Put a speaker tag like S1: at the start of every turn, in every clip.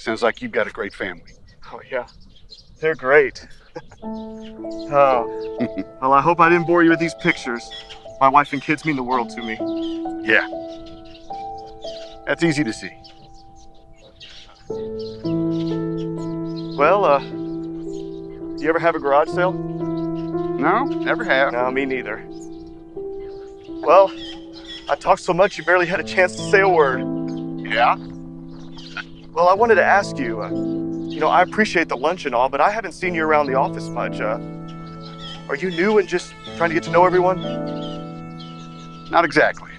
S1: Sounds like you've got a great family.
S2: Oh, yeah. They're great. Oh, well, I hope I didn't bore you with these pictures. My wife and kids mean the world to me.
S1: Yeah. That's easy to see.
S2: Well, you ever have a garage sale?
S1: No, never have.
S2: No, me neither. Well, I talked so much you barely had a chance to say a word.
S1: Yeah?
S2: Well, I wanted to ask you, I appreciate the lunch and all, but I haven't seen you around the office much. Are you new and just trying to get to know everyone?
S1: Not exactly.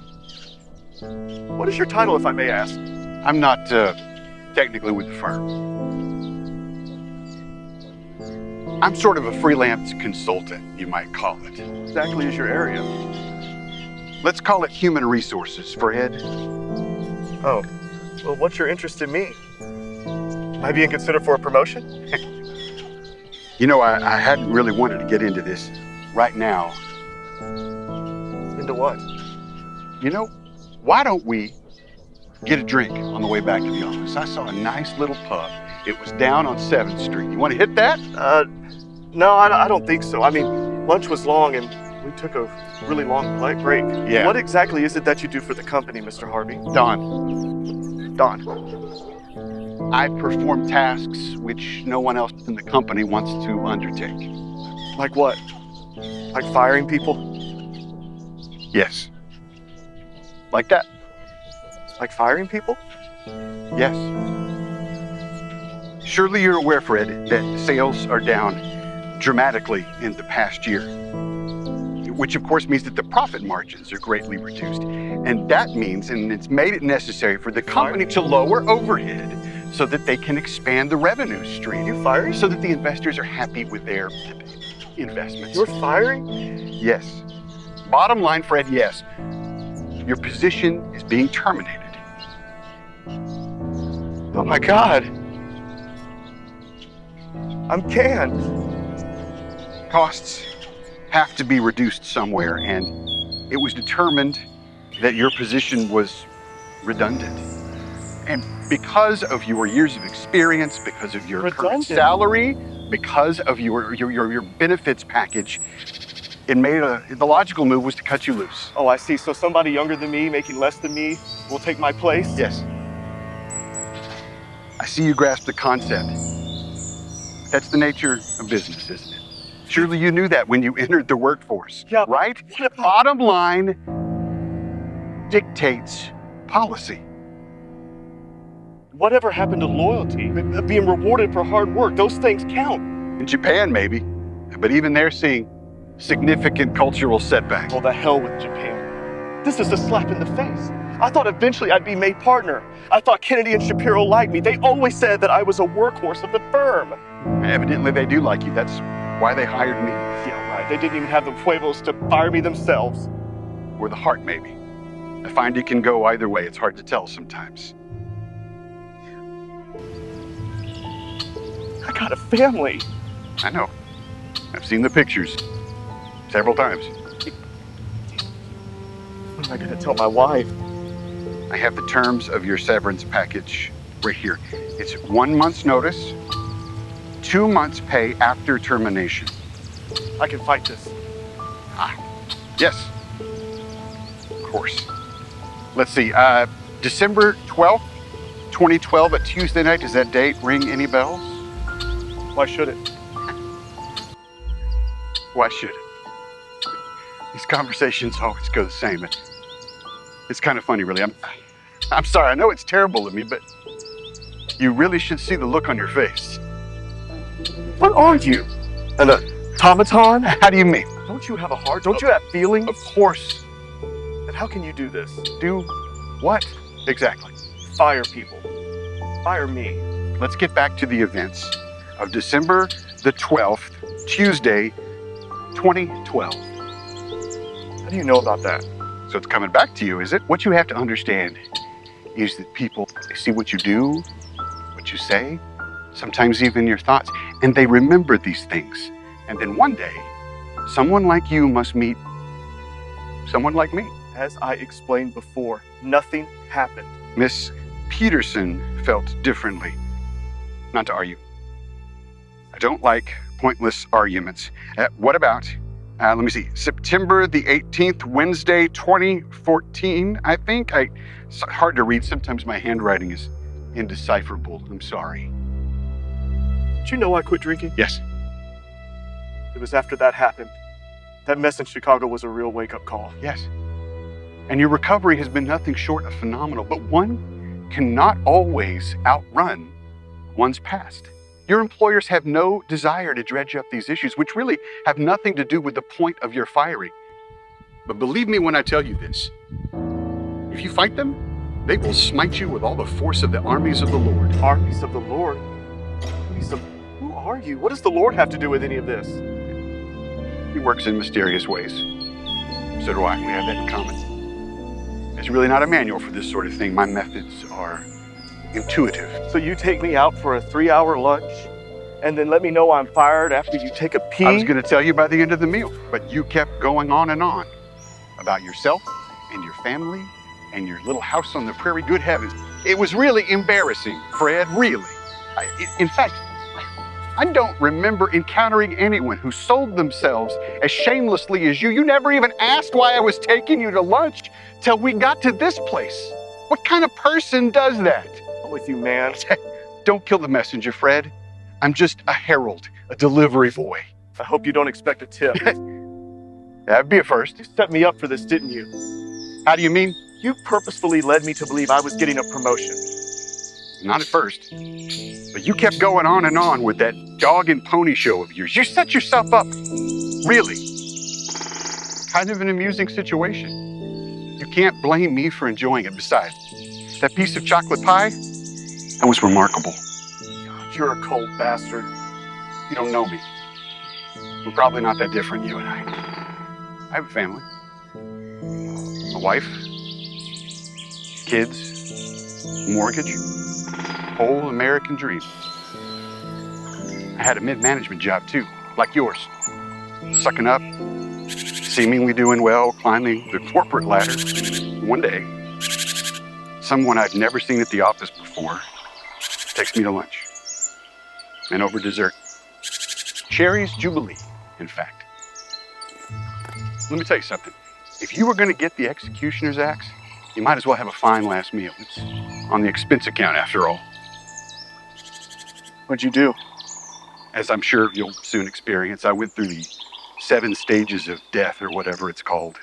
S2: What is your title, if I may ask?
S1: I'm not technically with the firm. I'm sort of a freelance consultant, you might call it.
S2: Exactly is your area?
S1: Let's call it human resources, Fred.
S2: Oh, well, what's your interest in me? Am I being considered for a promotion?
S1: You know, I hadn't really wanted to get into this right now.
S2: Into what?
S1: You know, why don't we get a drink on the way back to the office? I saw a nice little pub. It was down on 7th Street. You want to hit that?
S2: No, I don't think so. I mean, lunch was long and we took a really long break.
S1: Yeah.
S2: What exactly is it that you do for the company, Mr. Harvey? Don.
S1: I perform tasks which no one else in the company wants to undertake.
S2: Like what? Like firing people?
S1: Yes. Like that?
S2: Like firing people?
S1: Yes. Surely you're aware, Fred, that sales are down dramatically in the past year, which of course means that the profit margins are greatly reduced. And that means, and it's made it necessary for the company to lower overhead so that they can expand the revenue stream.
S2: You firing?
S1: So that the investors are happy with their investments.
S2: You're firing?
S1: Yes. Bottom line, Fred, yes. Your position is being terminated.
S2: Oh my God. I'm canned.
S1: Costs have to be reduced somewhere, and it was determined that your position was redundant. And because of your years of experience, because of your current salary, because of your benefits package, it made the logical move was to cut you loose.
S2: Oh, I see. So somebody younger than me, making less than me, will take my place?
S1: Yes. I see you grasp the concept. That's the nature of business, isn't it? Surely you knew that when you entered the workforce,
S2: yeah,
S1: right? Bottom line dictates policy.
S2: Whatever happened to loyalty? Being rewarded for hard work, those things count.
S1: In Japan, maybe, but even they're seeing significant cultural setbacks.
S2: Oh, the hell with Japan. This is a slap in the face. I thought eventually I'd be made partner. I thought Kennedy and Shapiro liked me. They always said that I was a workhorse of the firm.
S1: Evidently they do like you. That's why they hired me.
S2: Yeah, right. They didn't even have the huevos to fire me themselves.
S1: Or the heart, maybe. I find it can go either way. It's hard to tell sometimes.
S2: I got a family.
S1: I know. I've seen the pictures several times.
S2: What am I going to tell my wife?
S1: I have the terms of your severance package right here. It's 1 month's notice, 2 months pay after termination.
S2: I can fight this.
S1: Yes. Of course. Let's see, December 12th, 2012, a Tuesday night. Does that date ring any bells?
S2: Why should it?
S1: Why should it? These conversations always go the same. It's kind of funny, really. I'm sorry, I know it's terrible of me, but you really should see the look on your face.
S2: What are you? An automaton?
S1: How do you mean?
S2: Don't you have a heart? Don't you have feelings?
S1: Of course.
S2: Then how can you do this?
S1: Do what exactly?
S2: Fire people. Fire me.
S1: Let's get back to the events of December the 12th, Tuesday, 2012.
S2: How do you know about that?
S1: So it's coming back to you, is it? What you have to understand is that people, they see what you do, what you say, sometimes even your thoughts, and they remember these things. And then one day, someone like you must meet someone like me.
S2: As I explained before, nothing happened.
S1: Miss Peterson felt differently. not to argue. I don't like pointless arguments. What about, let me see, September the 18th, Wednesday, 2014, I think? It's hard to read. Sometimes my handwriting is indecipherable. I'm sorry.
S2: Did you know I quit drinking?
S1: Yes.
S2: It was after that happened. That mess in Chicago was a real wake-up call.
S1: Yes. And your recovery has been nothing short of phenomenal, but one cannot always outrun one's past. Your employers have no desire to dredge up these issues, which really have nothing to do with the point of your firing. But believe me when I tell you this, if you fight them, they will smite you with all the force of the armies of the Lord.
S2: Armies of the Lord? Who are you? What does the Lord have to do with any of this?
S1: He works in mysterious ways. So do I. We have that in common. There's really not a manual for this sort of thing. My methods are intuitive.
S2: So you take me out for a 3-hour lunch and then let me know I'm fired after you take a pee?
S1: I was going to tell you by the end of the meal, but you kept going on and on about yourself and your family and your little house on the prairie. Good heavens. It was really embarrassing, Fred, really. In fact, I don't remember encountering anyone who sold themselves as shamelessly as you. You never even asked why I was taking you to lunch till we got to this place. What kind of person does that?
S2: I'm with you, man.
S1: Don't kill the messenger, Fred. I'm just a herald, a delivery boy.
S2: I hope you don't expect a tip.
S1: That'd be a first.
S2: You set me up for this, didn't you?
S1: How do you mean?
S2: You purposefully led me to believe I was getting a promotion.
S1: Not at first. But you kept going on and on with that dog and pony show of yours. You set yourself up, really. Kind of an amusing situation. You can't blame me for enjoying it. Besides, that piece of chocolate pie, that was remarkable.
S2: God, you're a cold bastard.
S1: You don't know me. We're probably not that different, you and I. I have a family. A wife, kids, mortgage, whole American dream. I had a mid-management job too, like yours. Sucking up, seemingly doing well, climbing the corporate ladder. One day, someone I'd never seen at the office before takes me to lunch. And over dessert. Cherry's Jubilee, in fact. Let me tell you something. If you were going to get the executioner's axe, you might as well have a fine last meal. It's on the expense account, after all.
S2: What'd you do?
S1: As I'm sure you'll soon experience, I went through the 7 stages of death, or whatever it's called.